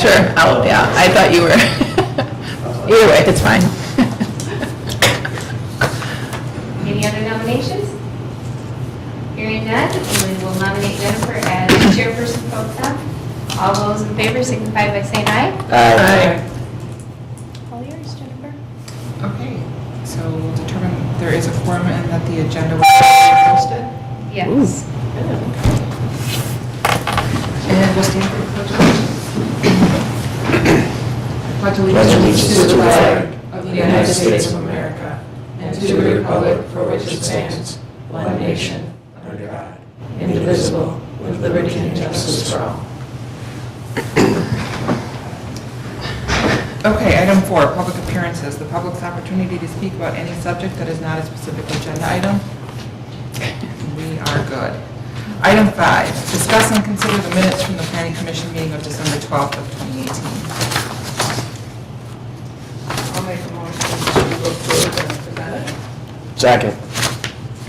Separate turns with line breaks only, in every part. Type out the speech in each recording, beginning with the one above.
Sure, yeah, I thought you were, either way, it's fine.
Any other nominations? Hearing none, we will nominate Jennifer as chairperson pro tem. All those in favor signify by saying aye.
Aye.
All yours, Jennifer.
Okay, so we'll determine there is a quorum and that the agenda was posted.
Yes.
And we'll stand for the pledge of allegiance. Pledge allegiance to the flag of the United States of America and to the republic for which it stands, one nation, under God, indivisible, with liberty and justice for all. Okay, item 4, public appearances. The public's opportunity to speak about any subject that is not a specific agenda item. We are good. Item 5, discuss and consider the minutes from the Planning Commission meeting of December 12th of 2018. I'll make a motion to approve as presented.
Second.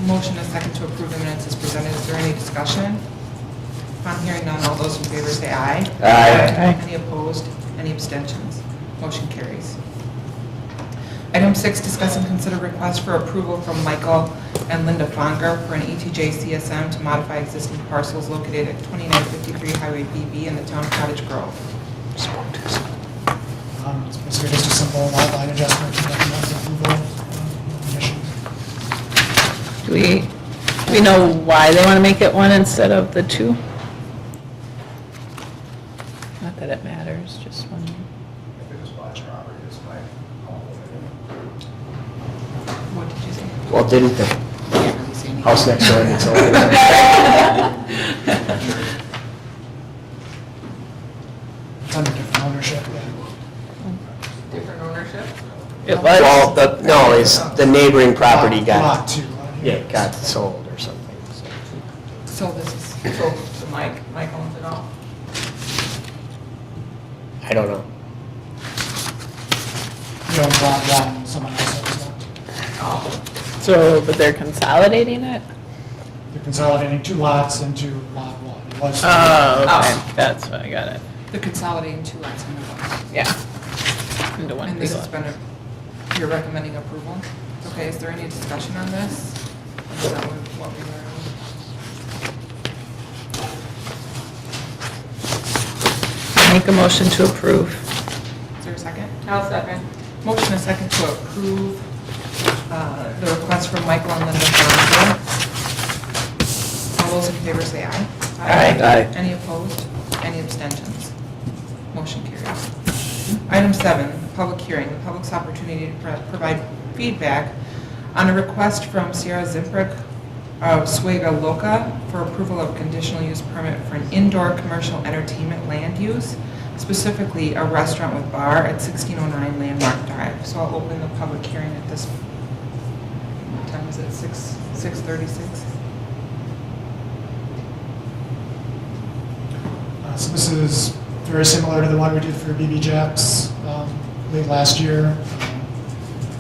Motion and second to approve the minutes as presented. Is there any discussion? Upon hearing none, all those in favor say aye.
Aye.
Any opposed? Any abstentions? Motion carries. Item 6, discuss and consider request for approval from Michael and Linda Fonger for an ETJ CSM to modify existing parcels located at 2953 Highway BB in the town of Cottage Grove.
It's basically just a simple lot line adjustment to recommend approval of the conditions.
Do we know why they want to make it one instead of the two? Not that it matters, just one.
What did you say?
Well, didn't the
Can't really see anything.
house next door get sold?
It's under different ownership, yeah.
Different ownership?
It was?
Well, no, it's the neighboring property
Lot
got,
2.
yeah, got sold or something. so.
So this is, so Mike owns it all?
I don't know.
You own lot 1, someone else owns lot 2.
Oh.
So, but they're consolidating it?
They're consolidating 2 lots into lot 1. It was
Oh, okay,
Oh.
that's what I got it,
They're consolidating 2 lots into one.
yeah. Into one
And
big
this has
lot.
been, you're recommending approval? Okay, is there any discussion on this? Is that what we learned?
Make a motion to approve.
Is there a second?
I'll second.
Motion and second to approve the request from Michael and Linda Fonger. All those in favor say aye.
Aye.
Any opposed? Any abstentions? Motion carries. Item 7, public hearing. The public's opportunity to provide feedback on a request from Sierra Zimbrick of Suega Loca for approval of conditional use permit for an indoor commercial entertainment land use, specifically a restaurant with bar at 1609 Landmark Drive. So I'll open the public hearing at this, what time is it, 6:36?
So this is very similar to the one we did for BB Japs late last year.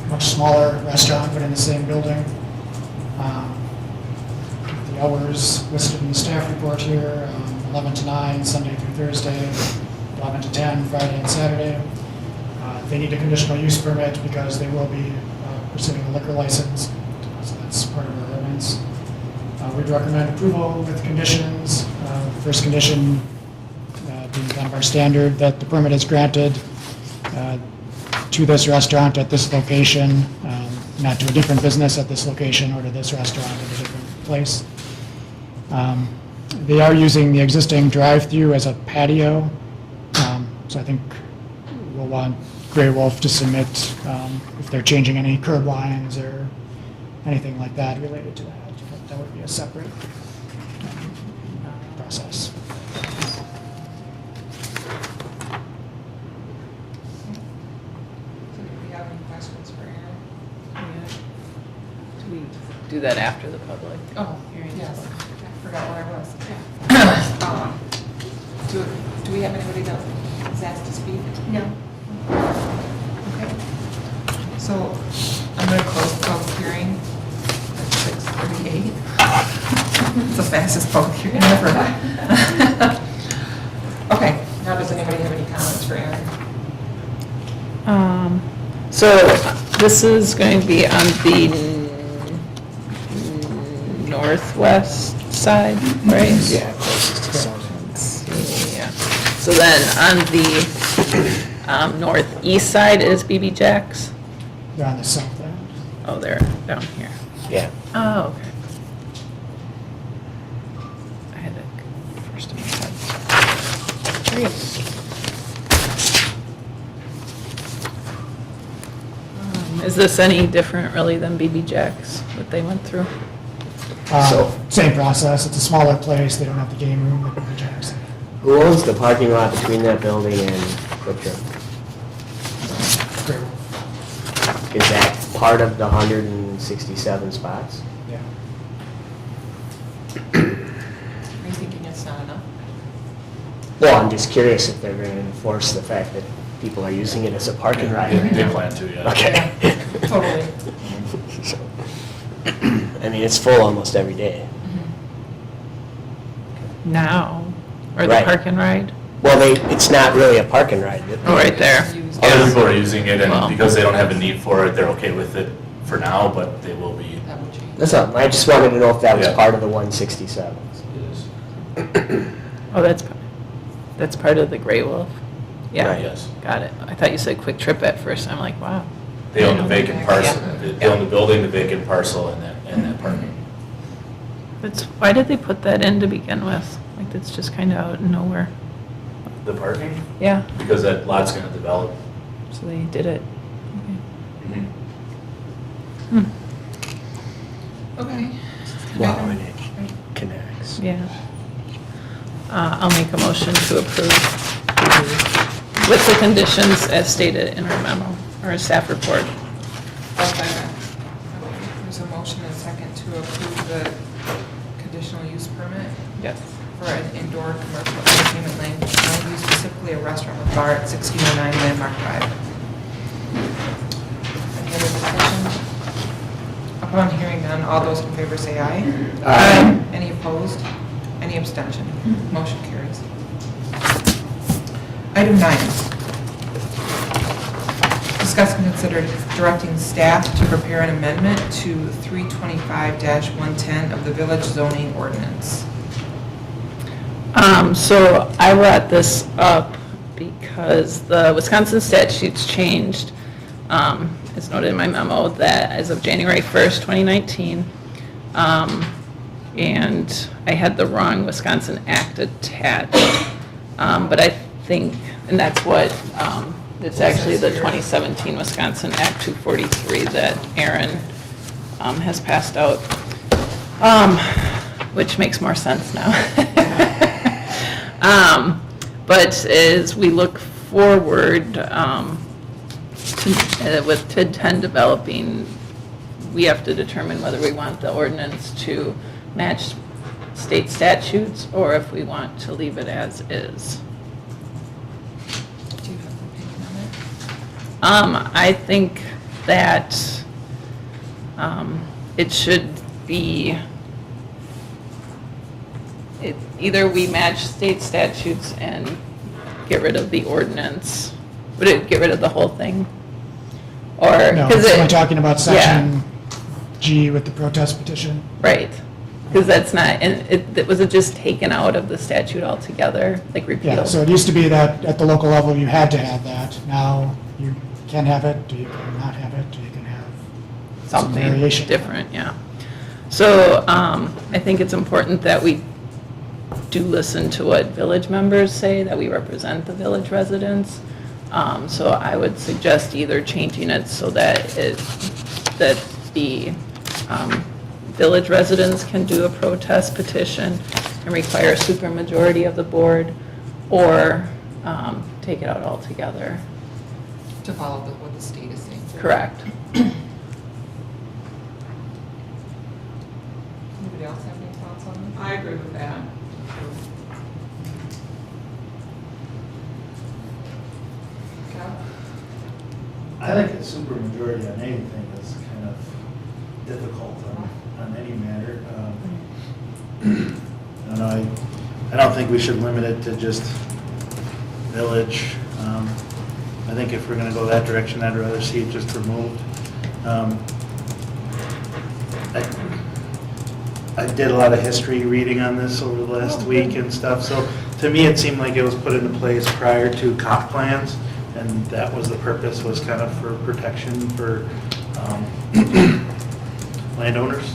Much smaller restaurant, but in the same building. The hours listed in the staff report here, 11 to 9, Sunday through Thursday, 11 to 10, Friday and Saturday. They need a conditional use permit because they will be pursuing a liquor license, so that's part of our ordinance. We'd recommend approval with conditions. First condition being kind of our standard, that the permit is granted to this restaurant at this location, not to a different business at this location or to this restaurant at a different place. They are using the existing drive-through as a patio, so I think we'll want Grey Wolf to submit if they're changing any curb lines or anything like that related to that. But that would be a separate process.
So do we have any questions for Aaron?
Do we do that after the public?
Oh,
hearing?
yes, I forgot where I was. Do we have anybody that is asked to speak?
No.
Okay. So I'm going to close the public hearing at 6:38. It's the fastest public hearing ever. Okay, now does anybody have any any comments for Aaron?
So this is going to be on the northwest side, right?
Yeah, closest to South.
Let's see, yeah. So then on the northeast side is BB Jack's?
They're on the south end.
Oh, they're down here.
Yeah.
Oh, okay. I had it first in my head. Is this any different really than BB Jack's, what they went through?
So-
Same process, it's a smaller place, they don't have the game room like BB Jackson.
Who owns the parking lot between that building and Quick Trip?
Great Wolf.
Is that part of the 167 spots?
Yeah.
Are you thinking it's not enough?
Well, I'm just curious if they're going to enforce the fact that people are using it as a parking lot right
They
now.
plan to, yeah.
Okay.
Totally.
So, I mean, it's full almost every day.
Now, or the
Right.
park and ride?
Well, it's not really a park and ride.
Oh, right there.
Other people are using it,
Well.
and because they don't have a need for it, they're okay with it for now, but they will be.
That would change.
That's all. I just wanted to know if that was
Yeah.
part of the 167.
Oh, that's part of the Gray Wolf? Yeah,
Right.
Yes.
got it. I thought you said Quick Trip at first. I'm like, wow.
They own the vacant parcel,
Yeah.
they own the building, the vacant parcel, and that parking.
Why did they put that in to begin with? Like, that's just kind of out of nowhere.
The parking,
Yeah,
because that lot's gonna develop.
so they did it. Okay. Hmm.
Okay.
Wow, and it connects.
Yeah. I'll make a motion to approve with the conditions as stated in our memo, or staff report.
I'll second. There's a motion and a second to approve the conditional use permit
Yes.
for an indoor commercial entertainment land use, specifically a restaurant with bar at 1609 Landmark Drive. Any other discussion? Upon hearing none, all those in favor say aye.
Aye.
Any opposed? Any abstention? Motion carries. Item 9. Discuss and consider directing staff to prepare an amendment to 325-110 of the village zoning ordinance.
So I brought this up because the Wisconsin statutes changed, as noted in my memo, that as of January 1st, 2019, and I had the wrong Wisconsin Act attached, but I think, and that's what, it's actually the 2017 Wisconsin Act 243 that Aaron has passed out, which makes more sense now. But as we look forward with TID 10 developing, we have to determine whether we want the ordinance to match state statutes or if we want to leave it as is.
Do you have an opinion on it?
I think that it should be, either we match state statutes and get rid of the ordinance. Would it get rid of the whole thing? Or,
No,
because
so we're talking about
yeah.
section G with the protest petition.
Right, because that's not, and was it just taken out of the statute altogether, like repealed?
Yeah, so it used to be that at the local level, you had to have that. Now, you can have it, or you can not have it, or you can have some
Something
variation.
different, yeah. So I think it's important that we do listen to what village members say, that we represent the village residents. So I would suggest either changing it so that that the village residents can do a protest petition and require a supermajority of the board, or take it out altogether.
To follow what the state is saying.
Correct.
Anybody else have any thoughts on this?
I agree with that.
Cal?
I think a supermajority on anything is kind of difficult on any matter. I don't know, I don't think we should limit it to just village. I think if we're gonna go that direction, I'd rather see it just removed. I did a lot of history reading on this over the last week and stuff, so to me, it seemed like it was put into place prior to comp plans, and that was the purpose, was kind of for protection for landowners.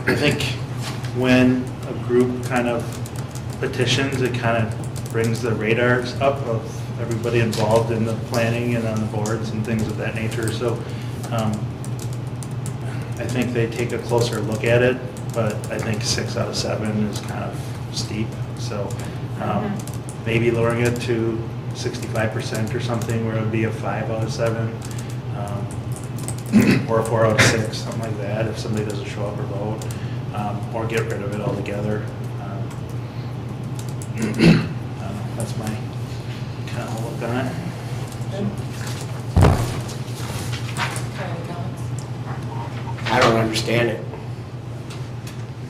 I think when a group kind of petitions, it kind of brings the radars up of everybody involved in the planning and on the boards and things of that nature, so I think they take a closer look at it, but I think 6 out of 7 is kind of steep, so maybe lowering it to 65% or something, where it would be a 5 out of 7, or a 4 out of 6, something like that, if somebody doesn't show up or vote, or get rid of it altogether. That's my kind of look on it.
I don't understand it.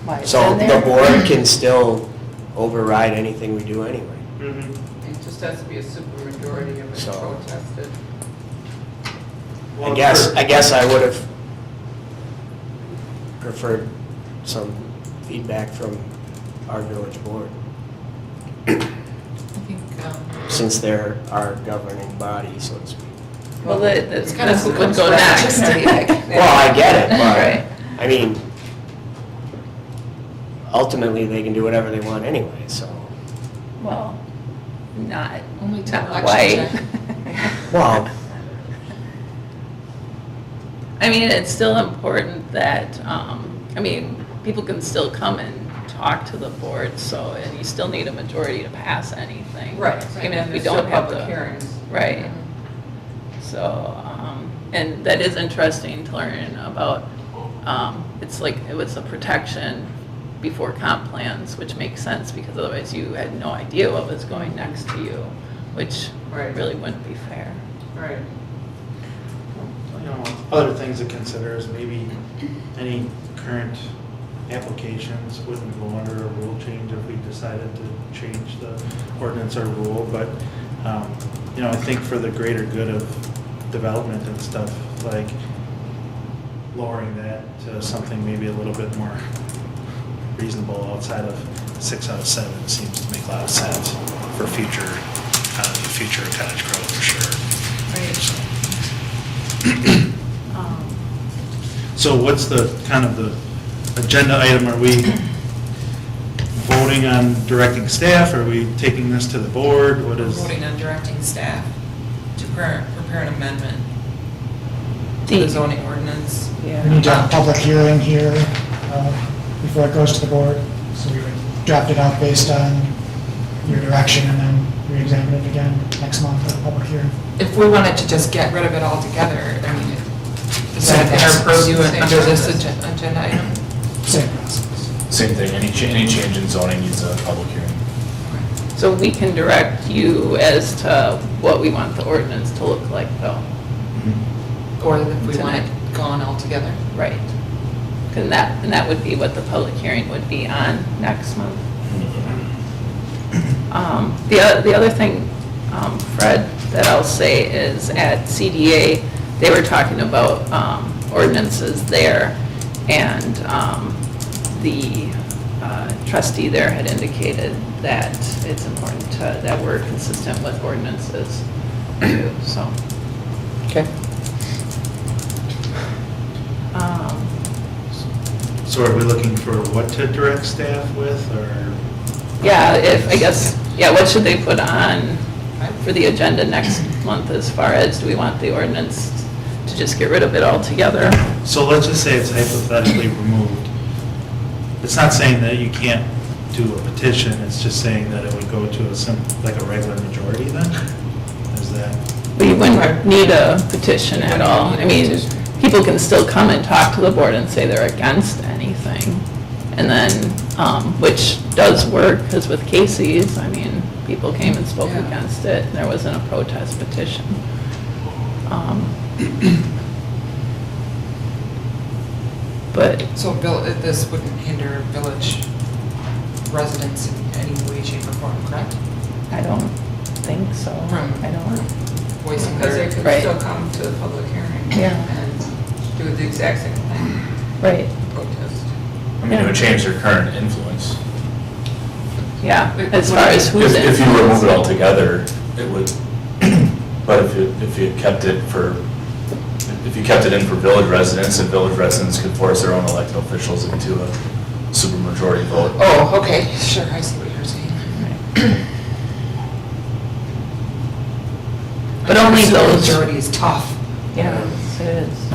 Why it's
So
in
the
there.
board can still override anything we do anyway.
It just has to be a supermajority of it
So-
protested.
I guess I would have preferred some feedback from our village board,
I think,
since they're our governing body, so to speak.
Well,
it's kind of
this
who
would
comes
go
first.
next.
Well, I get it,
Right.
but, I mean, ultimately, they can do whatever they want anyway, so.
Well, not,
Only till
not
election
quite.
Well,
I mean, it's still important that, people can still come and talk to the board, so, and you still need a majority to pass anything.
Right,
Even if
and
we
there's still
don't have
public
the.
hearings.
Right. So, and that is interesting to learn about, it's like, it was a protection before comp plans, which makes sense, because otherwise you had no idea what was going next to you, which
Right.
really wouldn't be fair.
Right.
Other things to consider is maybe any current applications wouldn't go under a rule change if we decided to change the ordinance or rule, but, I think for the greater good of development and stuff, like lowering that to something maybe a little bit more reasonable outside of 6 out of 7 seems to make a lot of sense for the future of Cottage Grove for sure. So what's the, kind of the agenda item? Are we voting on directing staff? Are we taking this to the board? What is?
Voting on directing staff to prepare an amendment to the zoning ordinance.
We need to have a public hearing here before it goes to the board, so we would draft it out based on your direction and then re-examine it again next month at a public hearing.
If we wanted to just get rid of it altogether, is that in our purview under this agenda item?
Same process.
Same thing, any change in zoning needs a public hearing.
So we can direct you as to what we want the ordinance to look like, though.
Or if we want
Tonight.
it gone altogether?
Right. And that would be what the public hearing would be on next month. The other thing, Fred, that I'll say is at CDA, they were talking about ordinances there, and the trustee there had indicated that it's important that we're consistent with ordinances too, so.
okay.
So are we looking for what to direct staff with, or?
What should they put on for the agenda next month as far as, do we want the ordinance to just get rid of it altogether?
So let's just say it's hypothetically removed. It's not saying that you can't do a petition, it's just saying that it would go to like a regular majority then? Is that?
We wouldn't need a petition at all. I mean, people can still come and talk to the board and say they're against anything. And then, which does work, because with Casey's, I mean, people came and spoke
Yeah.
against it, and there wasn't a protest petition. But,
So this wouldn't hinder village residents in any way, shape, or form, correct?
I don't think so. I don't,
Voicing
Because they
their,
could
Right.
still come to the public hearing.
Yeah.
And do the exact same thing,
right,
protest.
I mean, it would change their current influence.
yeah, as far as who's in.
If you remove it altogether, it would, but if you kept it in for village residents, and village residents could force their own elected officials into a supermajority vote.
oh, okay, sure, I see what you're saying.
But only those.
Supermajority is tough.
Yeah, it is.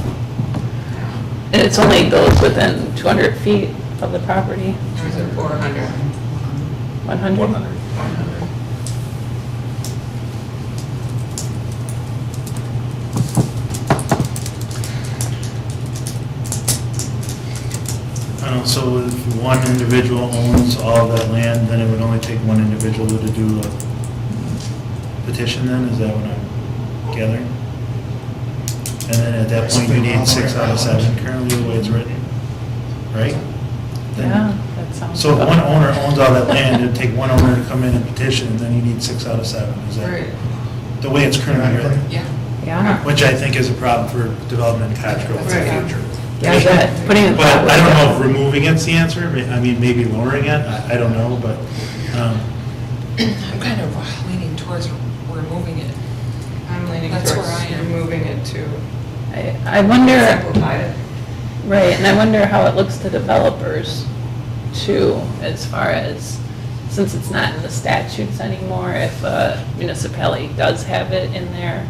And it's only those within 200 feet of the property,
Or is it 400?
100?
100.
I don't know, so if one individual owns all of that land, then it would only take one individual to do a petition then, is that what I'm gathering? And then at that point, you need 6 out of 7 currently, the way it's written, right? Then-
Yeah, that sounds.
So if
about
one
right.
owner owns all that land, it'd take one owner to come in and petition, and then you need 6 out of 7, is that
Right.
the way it's currently written?
Yeah.
Yeah,
Which I think is a problem for development in Cottage Grove in the
Right.
future.
yeah, that, putting it
But
that way.
I don't know if removing it's the answer, I mean, maybe lowering it, I don't know, but,
I'm kind of leaning towards removing it.
I'm leaning
That's
towards
where I am.
removing it to
I wonder,
simplify it.
right, and I wonder how it looks to developers too, as far as, since it's not in the statutes anymore, if a municipality does have it in there,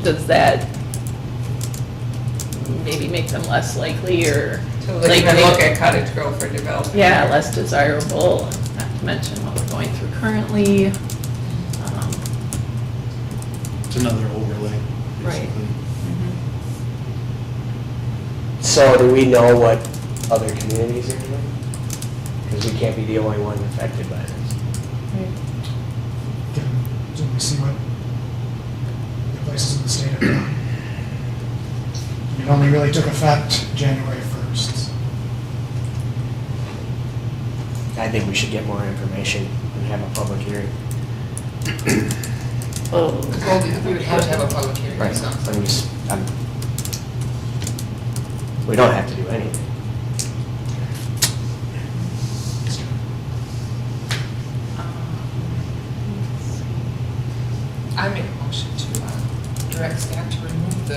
does that maybe make them less likely or?
To
like,
even
make-
look at Cottage Grove for development.
Yeah, less desirable, not to mention what we're going through currently.
it's another overlay,
Right.
basically.
So do we know what other communities are doing? Because we can't be the only one affected by this.
Did we see what the places in the state have done? It only really took effect January 1st.
I think we should get more information and have a public hearing.
Oh,
Well, we would have to have a public hearing, so.
We don't have to do anything.
I make a motion to direct staff to remove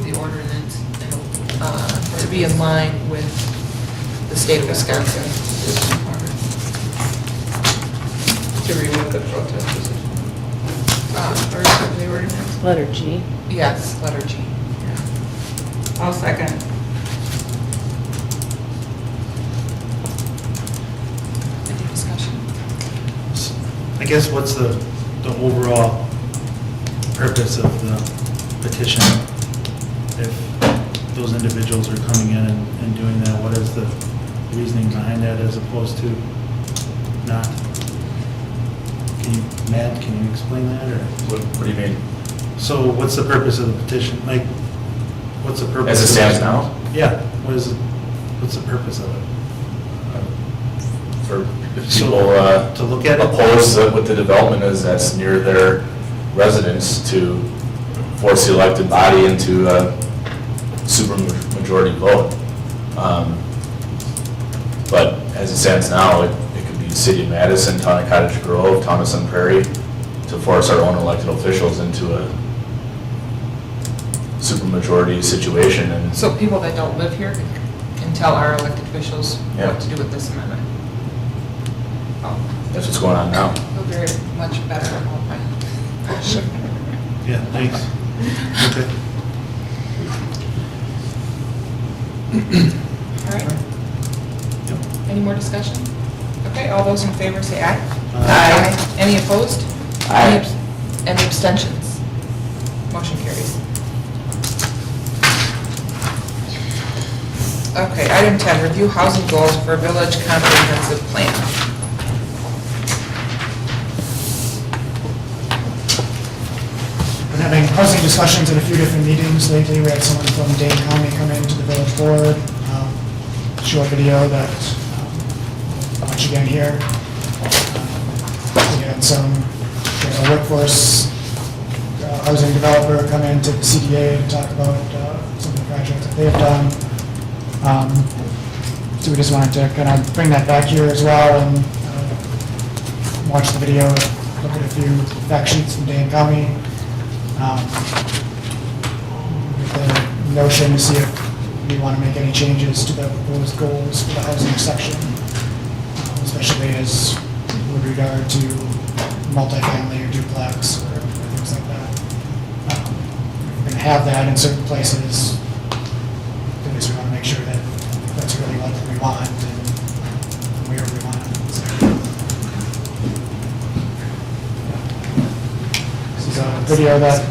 the ordinance and to be in line with the state of Wisconsin.
To remove the protest position.
Or is it the ordinance?
letter G.
Yes, letter G.
I'll second.
Any discussion?
I guess what's the overall purpose of the petition? If those individuals are coming in and doing that, what is the reasoning behind that as opposed to not? Matt, can you explain that, or?
What do you mean?
So what's the purpose of the petition? Like, what's the purpose?
As it
of
stands now?
Yeah, what's the purpose of it?
For if
So,
people
to look at it?
oppose what the development is that's near their residence, to force the elected body into a supermajority vote. But as it stands now, it could be the city of Madison, town of Cottage Grove, town of Sun Prairie, to force our own elected officials into a supermajority situation, and
So people that don't live here can tell our elected officials
Yeah.
what to do with this amendment.
that's what's going on now.
Feel very much better about my motion.
Yeah, thanks. Okay.
All right. Any more discussion? Okay, all those in favor say aye.
Aye.
Any opposed?
Aye.
Any abstentions? Motion carries. Okay, item 10, review housing goals for village comprehensive plan.
Been having housing discussions at a few different meetings lately. We had someone from Dane County come into the village board, show a video that, I'll watch again here. had some workforce housing developer come into the CDA to talk about some of the projects that they've done. So we just wanted to kind of bring that back here as well and watch the video, look at a few fact sheets from Dane County. With the notion to see if we want to make any changes to the proposed goals for the housing section, especially as with regard to multifamily or duplex or things like that. If we're going to have that in certain places, at least we want to make sure that that's really what we want and where we want it. So, this is a video that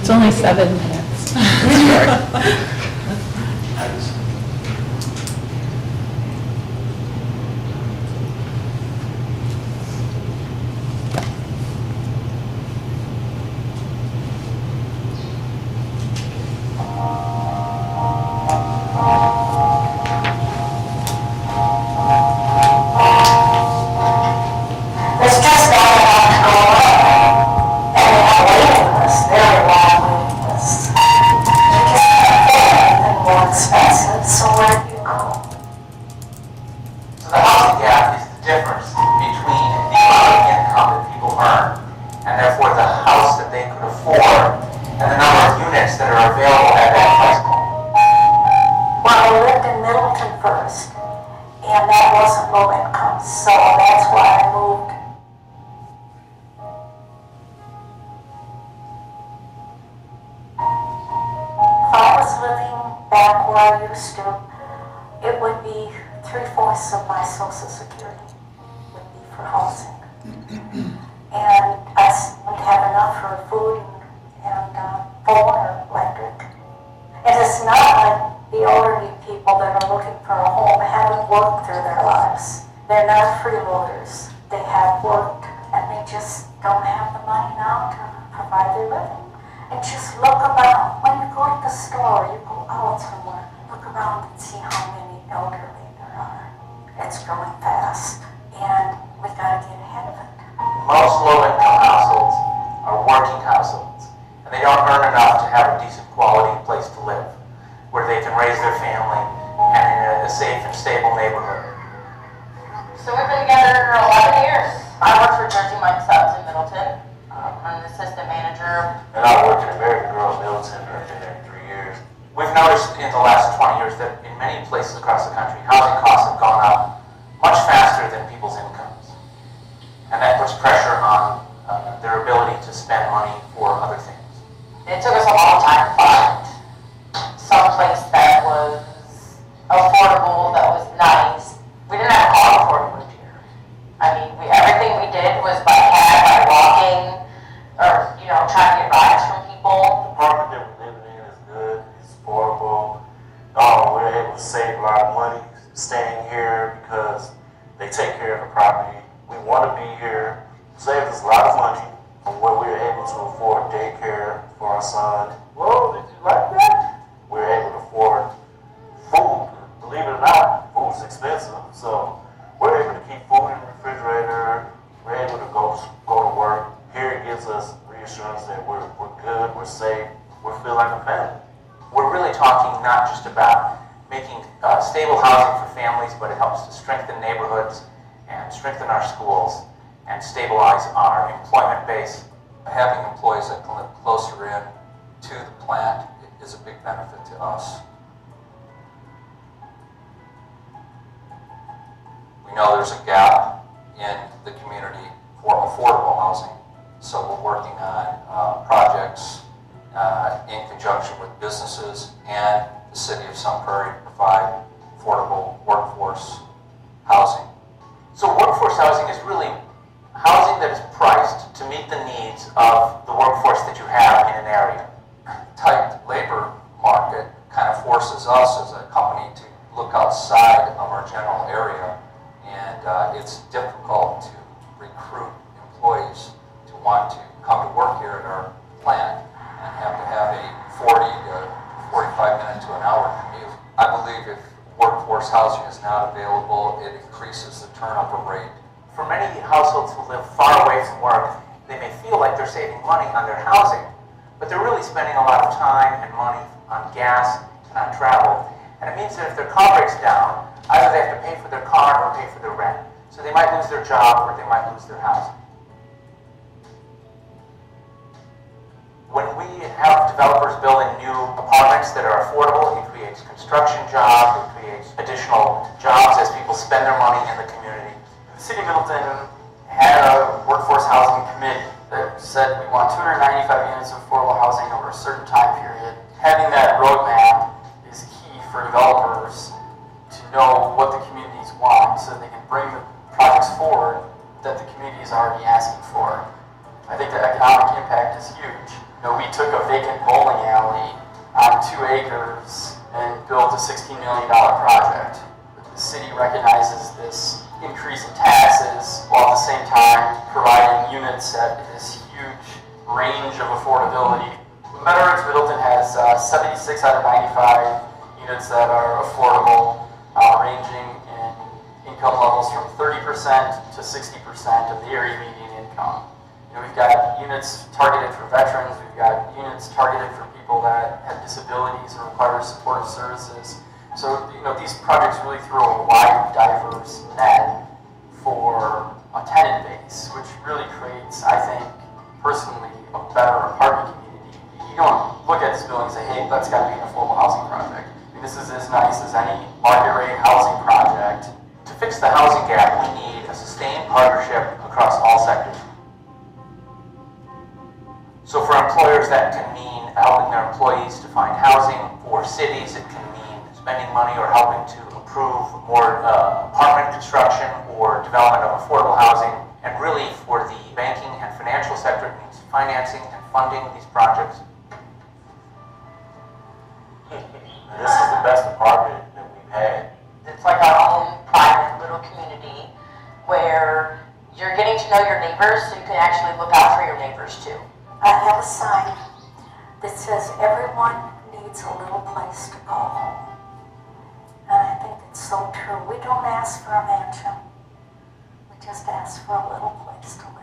It's only 7 minutes. Short.
It's just not enough to go away. And we have waiting lists, very long waiting lists. Because they're more expensive, so where do you go?
So the housing gap is the difference between the amount of income that people earn, and therefore the house that they could afford, and the number of units that are available at that price point.
Well, I lived in Middleton first, and that wasn't low income, so that's why I moved. If I was living back where I used to, it would be 3/4 of my social security would be for housing. And I wouldn't have enough for food and phone or electric. It is not like the elderly people that are looking for a home haven't worked through their lives. They're not freeloaders. They have worked and they just don't have the money now to provide their living. And just look around. When you go to the store, you go out somewhere, look around and see how many elderly there are. It's growing fast, and we gotta get ahead of it.
Most low-income households are working households, and they don't earn enough to have a decent quality place to live, where they can raise their family and in a safe and stable neighborhood.
So we've been together 11 years. I work for Jersey Mike Subs in Middleton. I'm the assistant manager.
And I worked at American Girl in Middleton, and I've been there 3 years. We've noticed in the last 20 years that in many places across the country, housing costs have gone up much faster than people's incomes. And that puts pressure on their ability to spend money for other things.
It took us a long time to find someplace that was affordable, that was nice. We didn't have a car before we moved here. I mean, everything we did was by cab, by walking, or, trying to get rides from people.
The apartment that we're living in is good, it's affordable. We're able to save a lot of money staying here because they take care of the property. We want to be here, saves us a lot of money, where we're able to afford daycare for our son. Whoa, did you like that? We're able to afford food. Believe it or not, food's expensive, so we're able to keep food in the refrigerator. We're able to go to work. Here it gives us reassurance that we're good, we're safe, we feel like a family.
We're really talking not just about making stable housing for families, but it helps to strengthen neighborhoods and strengthen our schools and stabilize our employment base.
Having employees that can live closer in to the plant is a big benefit to us. We know there's a gap in the community for affordable housing, so we're working on projects in conjunction with businesses and the city of Sun Prairie to provide affordable workforce housing.
So workforce housing is really housing that is priced to meet the needs of the workforce that you have in an area.
Tight labor market kind of forces us as a company to look outside of our general area, and it's difficult to recruit employees to want to come to work here at our plant and have to have a 40 to 45 minute to an hour commute. I believe if workforce housing is not available, it increases the turnover rate.
For many households who live live far away from work. They may feel like they're saving money on their housing, but they're really spending a lot of time and money on gas and on travel. And it means that if their car breaks down, either they have to pay for their car or pay for their rent. So they might lose their job or they might lose their housing. When we have developers building new apartments that are affordable, it creates construction jobs, it creates additional jobs as people spend their money in the community.
The City of Middleton had a workforce housing committee that said we want 295 units of affordable housing over a certain time period. Having that roadmap is key for developers to know what the communities want so that they can bring the projects forward that the community is already asking for. I think the economic impact is huge. You know, we took a vacant bowling alley on 2 acres and built a $16 million project. The city recognizes this increase in taxes while at the same time providing units at this huge range of affordability. Meadowridge Middleton has 76 out of 95 units that are affordable, ranging in income levels from 30% to 60% of the area median income. You know, we've got units targeted for veterans, we've got units targeted for people that have disabilities or require supportive services. So, you know, these projects really throw a wide, diverse net for a tenant base, which really creates, I think, personally, a better apartment community. You don't look at this building and say, hey, that's got to be an affordable housing project. I mean, this is as nice as any market rate housing project.
To fix the housing gap, we need a sustained partnership across all sectors. So for employers, that can mean helping their employees to find housing. For cities, it can mean spending money or helping to improve more apartment construction or development of affordable housing. And really, for the banking and financial sector, it means financing and funding these projects.
This is the best apartment that we've had.
It's like our own private little community where you're getting to know your neighbors so you can actually look out for your neighbors too.
I have a sign that says everyone needs a little place to go home. And I think it's so true. We don't ask for a mansion. We just ask for a little place to live.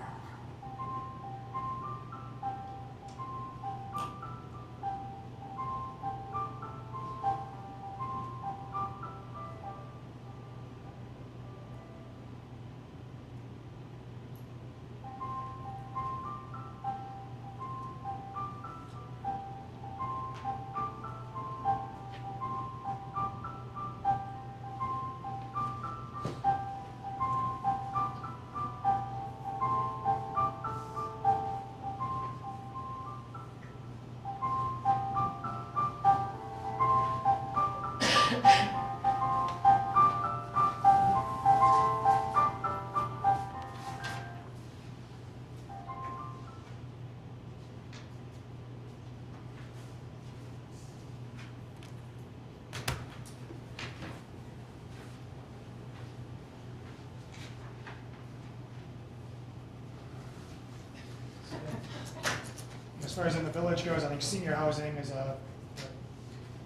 As far as in the village goes, I think senior housing is a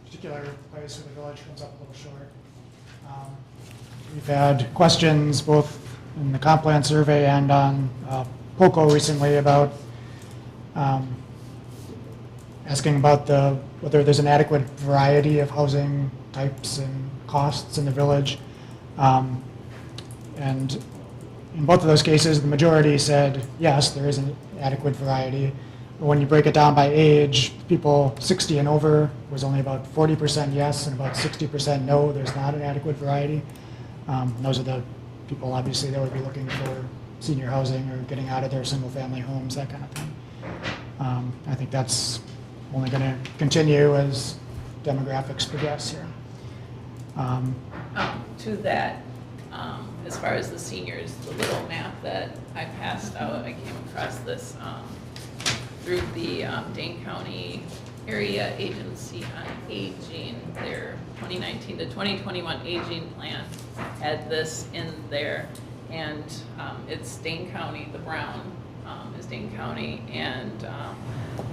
particular place where the village comes up a little short. We've had questions both in the comp plan survey and on POCO recently about asking about whether there's an adequate variety of housing types and costs in the village. And in both of those cases, the majority said, yes, there is an adequate variety. But when you break it down by age, people 60 and over was only about 40% yes and about 60% no, there's not an adequate variety. Those are the people, obviously, that would be looking for senior housing or getting out of their single-family homes, that kind of thing. I think that's only going to continue as demographics progress here.
To that, as far as the seniors, the little map that I passed out, I came across this through the Dane County Area Agency on Aging. Their 2019 to 2021 aging plan had this in there, and it's Dane County, the brown is Dane County, and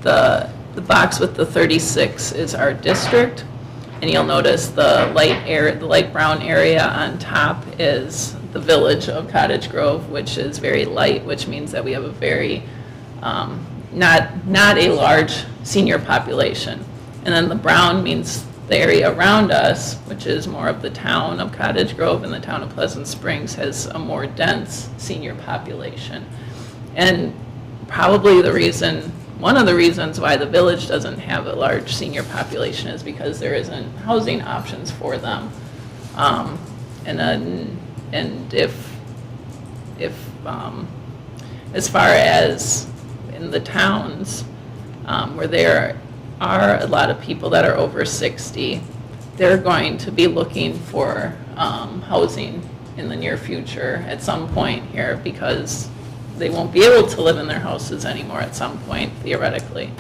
the box with the 36 is our district. And you'll notice the light brown area on top is the village of Cottage Grove, which is very light, which means that we have a very, not a large senior population. And then the brown means the area around us, which is more of the town of Cottage Grove, and the town of Pleasant Springs has a more dense senior population. And probably one of the reasons why the village doesn't have a large senior population is because there isn't housing options for them. And if as far as in the towns where there are a lot of people that are over 60, they're going to be looking for housing in the near future at some point here, because they won't be able to live in their houses anymore at some point, theoretically.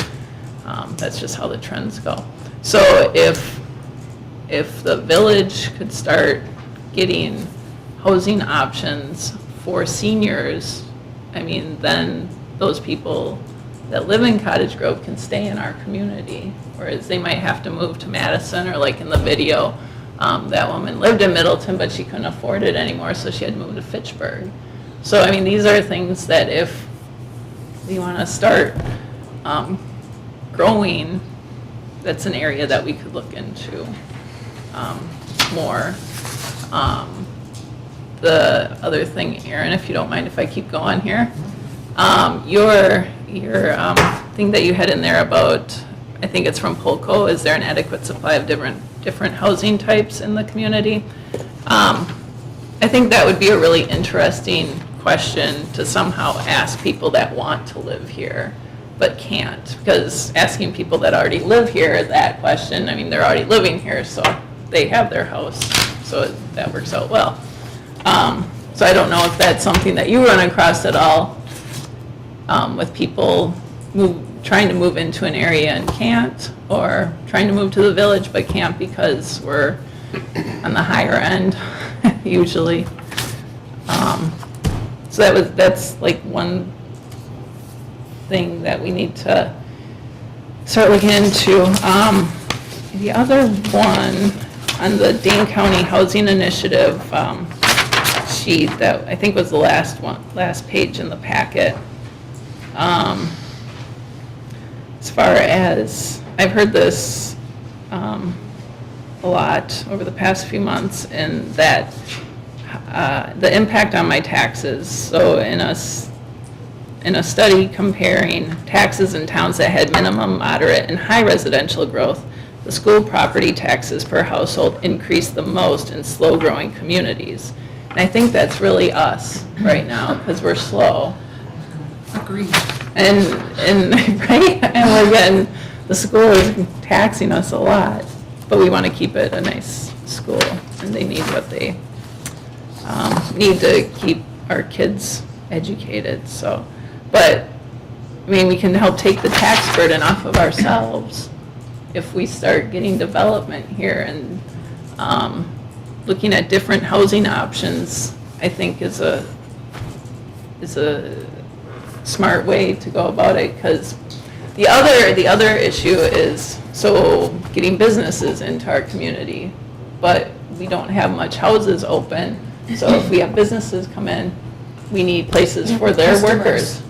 That's just how the trends go. So if the village could start getting housing options for seniors, I mean, then those people that live in Cottage Grove can stay in our community, whereas they might have to move to Madison, or like in the video, that woman lived in Middleton, but she couldn't afford it anymore, so she had to move to Fitchburg. So, I mean, these are things that if we want to start growing, that's an area that we could look into more. The other thing, Aaron, if you don't mind if I keep going here, your thing that you had in there about, I think it's from Polco, is there an adequate supply of different housing types in the community? I think that would be a really interesting question to somehow ask people that want to live here but can't, because asking people that already live here that question, I mean, they're already living here, so they have their house, so that works out well. So I don't know if that's something that you run across at all, with people trying to move into an area and can't, or trying to move to the village but can't because we're on the higher end usually. So that's like one thing that we need to start looking into. The other one on the Dane County Housing Initiative sheet that I think was the last page in the packet. As far as, I've heard this a lot over the past few months, and that the impact on my taxes. So in a study comparing taxes in towns that had minimum, moderate, and high residential growth, the school property taxes per household increased the most in slow-growing communities. And I think that's really us right now, because we're slow.
Agreed.
And right, and we're getting, the school is taxing us a lot, but we want to keep it a nice school, and they need what they need to keep our kids educated. So, but I mean, we can help take the tax burden off of ourselves if we start getting development here, and looking at different housing options, I think is a smart way to go about it. Because the other issue is, so getting businesses into our community, but we don't have much houses open. So if we have businesses come in, we need places for their workers.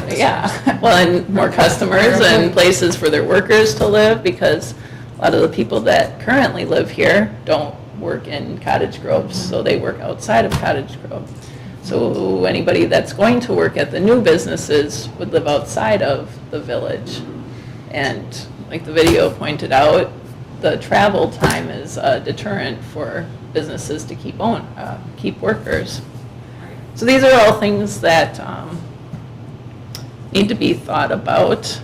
Yeah, well, and more customers and places for their workers to live, because a lot of the people that currently live here don't work in Cottage Grove, so they work outside of Cottage Grove. So anybody that's going to work at the new businesses would live outside of the village. And like the video pointed out, the travel time is a deterrent for businesses to keep workers. So these are all things that need to be thought about.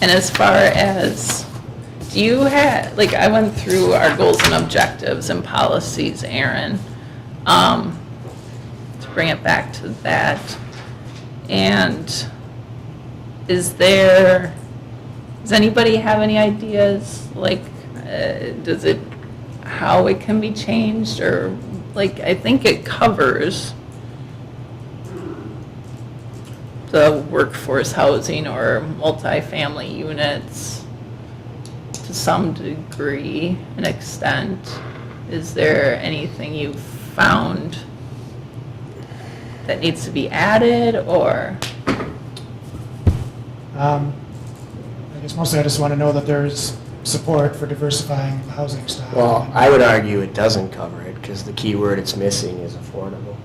And as far as, do you have, like, I went through our goals and objectives and policies, Aaron, to bring it back to that. And does anybody have any ideas, like, how it can be changed, or, like, I think it covers the workforce housing or multifamily units to some degree and extent. Is there anything you've found that needs to be added, or?
I guess mostly I just want to know that there's support for diversifying the housing style.
Well, I would argue it doesn't cover it, because the key word it's missing is affordable.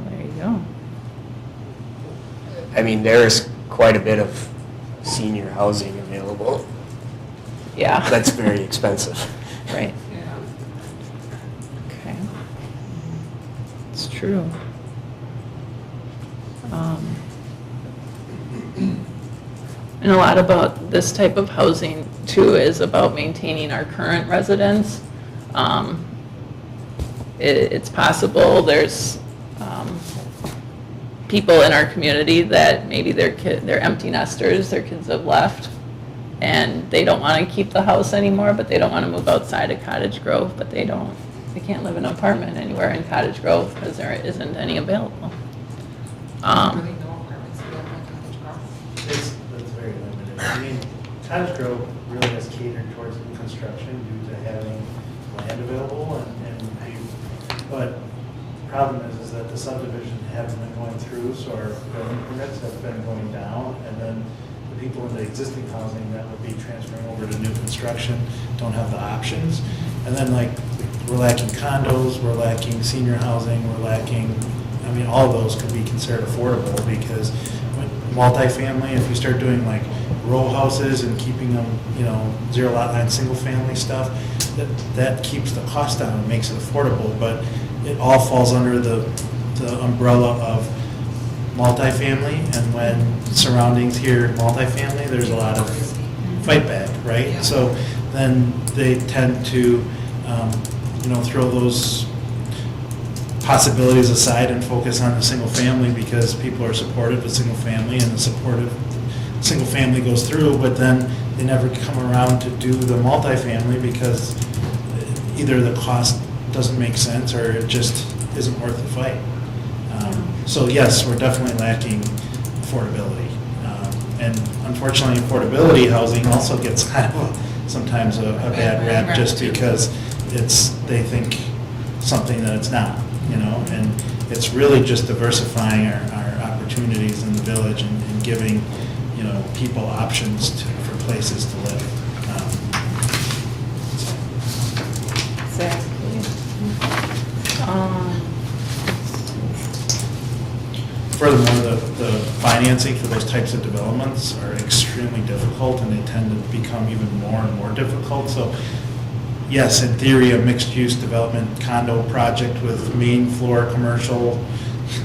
There you go.
I mean, there's quite a bit of senior housing available.
Yeah.
That's very expensive.
Right.
Yeah.
Okay. It's true. And a lot about this type of housing too is about maintaining our current residents. It's possible there's people in our community that maybe they're empty nesters, their kids have left, and they don't want to keep the house anymore, but they don't want to move outside of Cottage Grove, but they can't live in an apartment anywhere in Cottage Grove because there isn't any available.
Really no apartments available in Cottage Grove?
That's very limited. I mean, Cottage Grove really is catered towards new construction due to having land available but the problem is that the subdivision haven't been going through, so our building permits have been going down, and then the people in the existing housing that would be transferring over to new construction don't have the options. And then like, we're lacking condos, we're lacking senior housing, we're lacking, I mean, all of those could be considered affordable because multifamily, if you start doing like row houses and keeping them, zero lot line, single family stuff, that keeps the cost down and makes it affordable, but it all falls under the umbrella of multifamily, and when surroundings hear multifamily, there's a lot of fight back, right?
Yeah.
So then they tend to, throw those possibilities aside and focus on the single family because people are supportive of single family, and the supportive single family goes through, but then they never come around to do the multifamily because either the cost doesn't make sense or it just isn't worth the fight. So yes, we're definitely lacking affordability. And unfortunately, affordability housing also gets kind of sometimes a bad rap just because they think something that it's not, and it's really just diversifying our opportunities in the village and giving, people options for places to live.
Exactly.
Furthermore, the financing for those types of developments are extremely difficult, and they tend to become even more and more difficult. So yes, in theory, a mixed-use development condo project with main floor commercial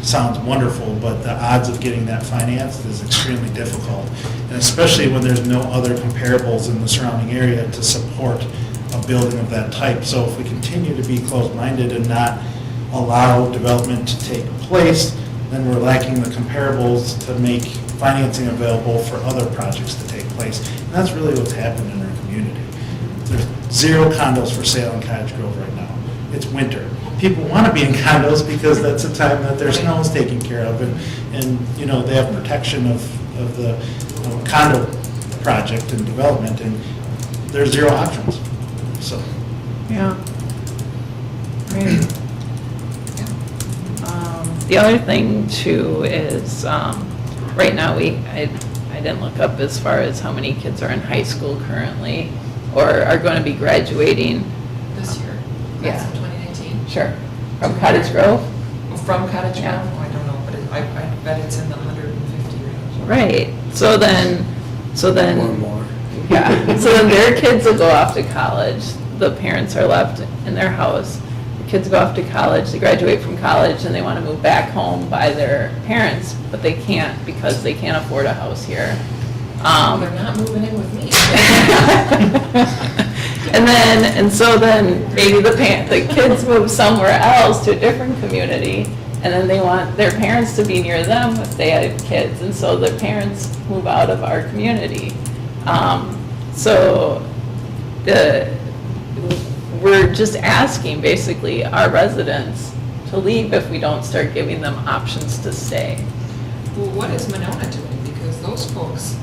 sounds wonderful, but the odds of getting that financed is extremely difficult, and especially when there's no other comparables in the surrounding area to support a building of that type. So if we continue to be closed-minded and not allow development to take place, then we're lacking the comparables to make financing available for other projects to take place. And that's really what's happened in our community. There's 0 condos for sale in Cottage Grove right now. It's winter. People want to be in condos because that's the time that their snow is taken care of, and they have protection of the condo project and development, and there's 0 options. So.
Yeah. Right. The other thing too is, right now I didn't look up as far as how many kids are in high school currently or are going to be graduating.
This year?
Yeah.
That's in 2019?
Sure. From Cottage Grove?
From Cottage Grove?
Yeah.
Oh, I don't know, but I bet it's in the 150 range.
Right. So then,
Or more.
yeah. So then their kids will go off to college. The parents are left in their house. The kids go off to college, they graduate from college, and they want to move back home by their parents, but they can't because they can't afford a house here.
They're not moving in with me.
And so then maybe the kids move somewhere else to a different community, and then they want their parents to be near them if they have kids, and so the parents move out of our community. We're just asking basically our residents to leave if we don't start giving them options to stay.
Well, what is Monona doing? Because those folks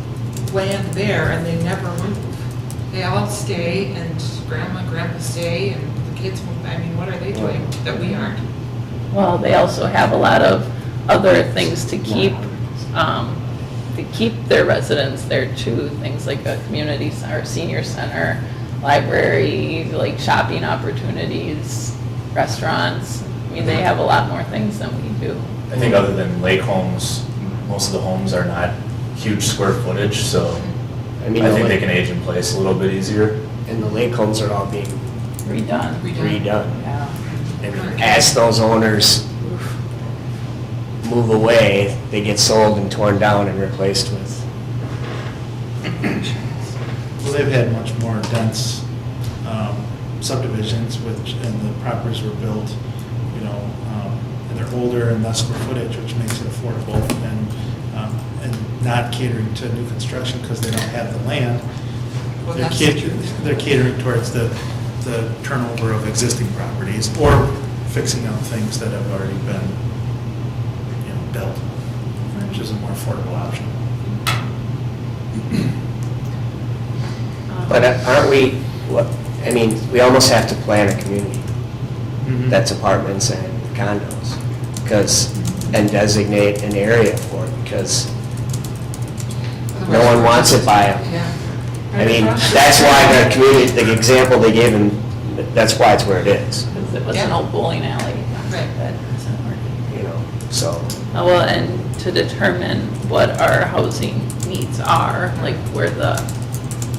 land there and they never move. They all stay, and grandma and grandpa stay, and the kids move. I mean, what are they doing that we aren't?
Well, they also have a lot of other things to keep their residents there too. Things like a community center, senior center, library, like shopping opportunities, restaurants. I mean, they have a lot more things than we do.
I think other than lake homes, most of the homes are not huge square footage, so
I mean,
I think they can age in place a little bit easier.
And the lake homes are all being
Redone.
redone.
Yeah.
And as those owners move away, they get sold and torn down and replaced with.
Well, they've had much more dense subdivisions, and the properties were built, you know, and they're older and less square footage, which makes it affordable, and not catering to new construction because they don't have the land.
Well,
They're
that's-
they're catering towards the turnover of existing properties or fixing up things that have already been, you know, built, which is a more affordable option.
But aren't we, I mean, we almost have to plan a community that's apartments and condos, and designate an area for it, because no one wants it by them.
Yeah.
I mean, that's why the community, the example they gave him, that's why it's where it is,
Because it was an
Yeah.
old bowling alley.
Right.
That isn't working.
you know, so.
Well, and to determine what our housing needs are, like where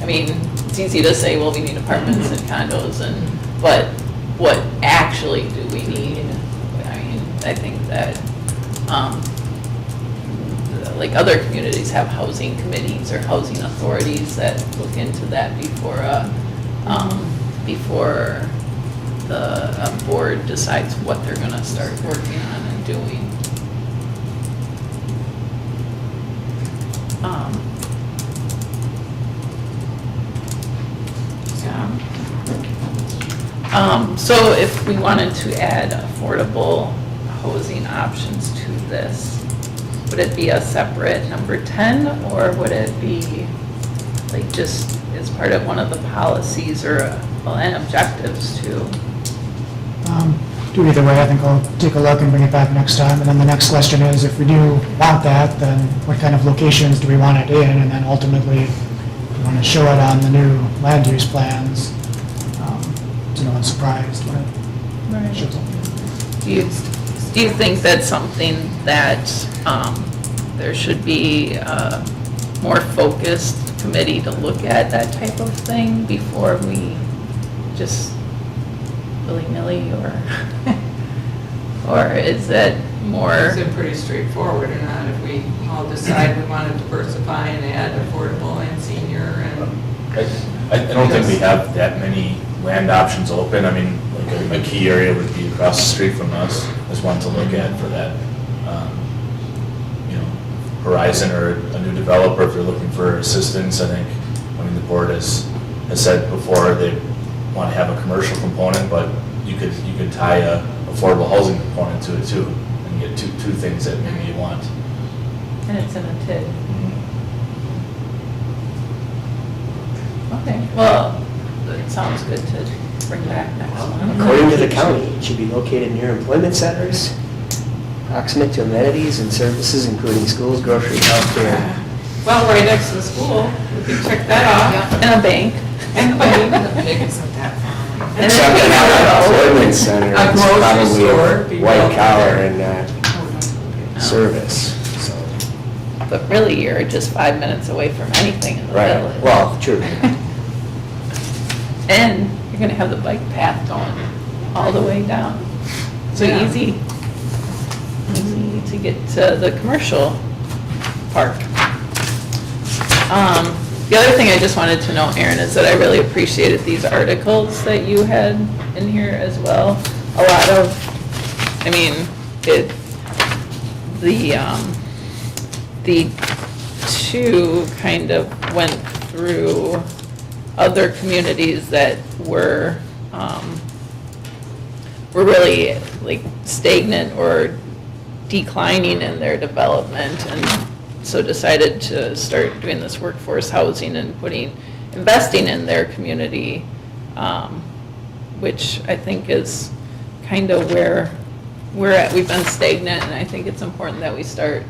I mean, it's easy to say, well, we need apartments and condos, but what actually do we need? I mean, I think that, like other communities have housing committees or housing authorities that look into that before the board decides what they're gonna start working on and doing. So if we wanted to add affordable housing options to this, would it be a separate number 10, or would it be like just as part of one of the policies or, and objectives too?
Do either way. I think I'll take a look and bring it back next time. And then the next question is, if we do want that, then what kind of locations do we want it in? And then ultimately, we want to show it on the new land use plans, so no one's surprised when it shows up.
Do you think that's something that there should be a more focused committee to look at that type of thing before we just willy-nilly, or is it more?
Is it pretty straightforward or not? If we all decide we want to diversify and add affordable and senior and.
I don't think we have that many land options open. I mean, like a key area would be across the street from us is one to look at for that, you know, Horizon or a new developer if you're looking for assistance. I mean, the board has said before they want to have a commercial component, but you could tie a affordable housing component to it too and get two things that maybe you want.
And it's in a TID. Okay, well, it sounds good to bring back next one.
According to the county, it should be located near employment centers, proximate to amenities and services including schools, grocery, healthcare.
Well, right next to the school, we can check that off.
And a bank.
And the bank, the bank isn't that far.
And
Something
then-
like an employment center,
A
it's
grocery store,
probably
be
white
well
collar
there.
and service, so.
But really, you're just 5 minutes away from anything in the
Right,
village.
well, true.
And you're gonna have the bike path going all the way down. So
Yeah.
easy to get to the commercial park. The other thing I just wanted to know, Erin, is that I really appreciated these articles that you had in here as well. A lot of, I mean, the two kind of went through other communities that were really like stagnant or declining in their development, and so decided to start doing this workforce housing and investing in their community, which I think is kind of where we've been stagnant, and I think it's important that we start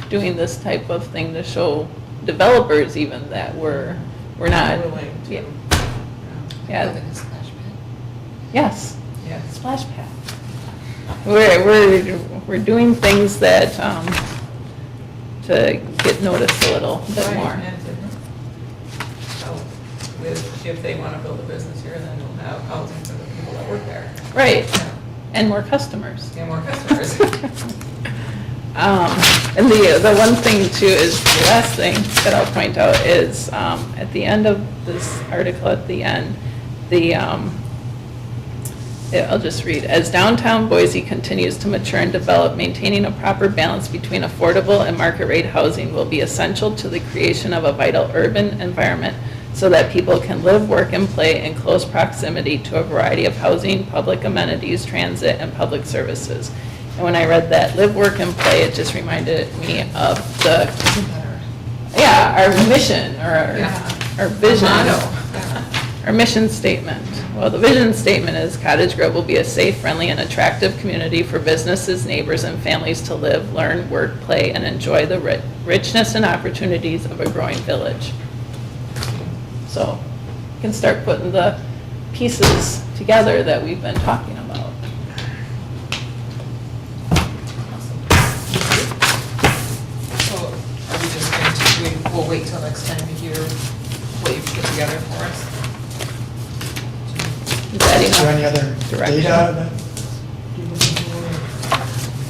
doing this type of thing to show developers even that we're not.
Willing to.
Yeah. Yeah, yes, splash pad. We're doing things that, to get noticed a little bit
Right,
more.
and to help with, if they want to build a business here, then we'll have housing for the people that work there.
Right, and more customers.
And more customers.
And the one thing too is, the last thing that I'll point out is, at the end of this article, at the end, I'll just read, as downtown Boise continues to mature and develop, maintaining a proper balance between affordable and market rate housing will be essential to the creation of a vital urban environment so that people can live, work, and play in close proximity to a variety of housing, public amenities, transit, and public services. And when I read that, live, work, and play, it just reminded me of our mission, or our vision. Our mission statement. Well, the vision statement is Cottage Grove will be a safe, friendly, and attractive community for businesses, neighbors, and families to live, learn, work, play, and enjoy the richness and opportunities of a growing village. So you can start putting the pieces together that we've been talking about.
So are we just going to, we'll wait till next time to hear what you've put together for us?
Is that
Is there any
enough
other
direction?
data that you're looking for?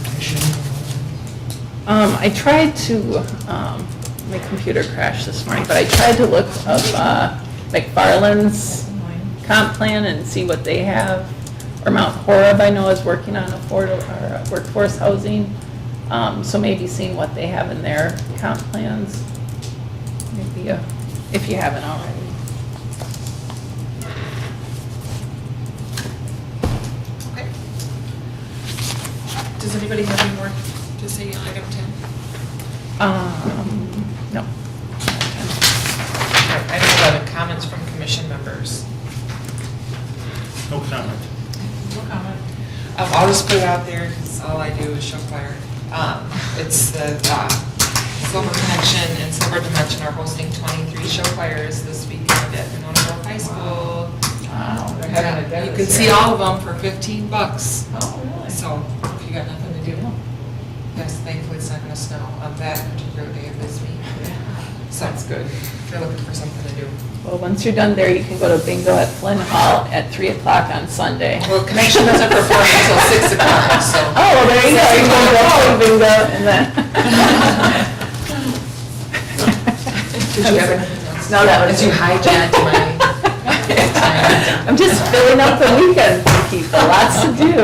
Information?
I tried to, my computer crashed this morning, but I tried to look up McFarland's comp plan and see what they have. Or Mount Horeb, I know, is working on workforce housing. So maybe seeing what they have in their comp plans. Maybe, if you haven't already.
Okay. Does anybody have any more to say on item 10?
No.
All right, item 11, comments from commission members.
No comment.
No comment. I'll just put it out there, because all I do is show fire. It's the Silver Connection and Silver Dimension are hosting 23 show fires this weekend at Winona Grove High School.
Wow.
They're having you can see all of them for $15.
Oh, really?
So if you got nothing to do, yes, thankfully it's not going to snow on that particular day of this week. So
That's good.
if you're looking for something to do.
Well, once you're done there, you can go to bingo at Flynn Hall at 3 o'clock on Sunday.
Well, Connection doesn't perform until 6 o'clock, so.
Oh, well, there you go. You can go to bingo and then.
Did you have anything else?
No, that was.
Did you hijack my?
I'm just filling up the weekend for people. Lots to do.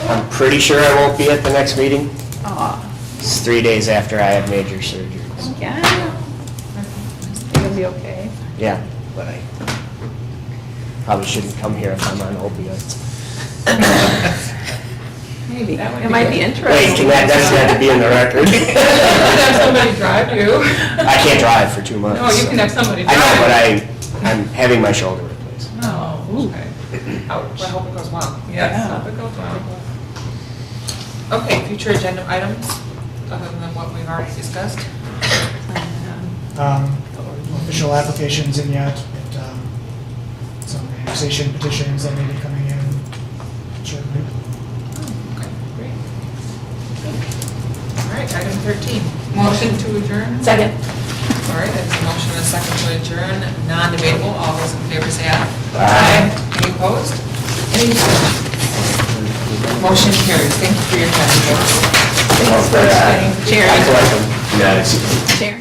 I'm pretty sure I won't be at the next meeting.
Aw,
It's 3 days after I have major surgeries.
yeah. You're gonna be okay.
Yeah, but I probably shouldn't come here if I'm on opioids.
Maybe.
That would
It
be
might be
good.
interesting.
Wait, that's got to be in the record.
You can have somebody drive you.
I can't drive for 2 months.
No, you
so.
can have somebody
I know,
drive.
but I'm having my shoulder replaced.
Oh, okay. Ouch.
Well, I hope it goes well.
Yes,
Yeah.
hope it goes well.
Okay, future agenda items, other than what we've already discussed?
No official applications in yet, but some annexation petitions that may be coming in shortly.
Okay, great. All right, item 13, motion to adjourn.
Second.
All right, there's a motion and a second to adjourn, non-debatable. All those in favor say aye.
Aye.
Any opposed? Any abstentions? Motion carries. Thank you for your time, folks.
Thanks for chairing.
Yeah, it's-
Chair.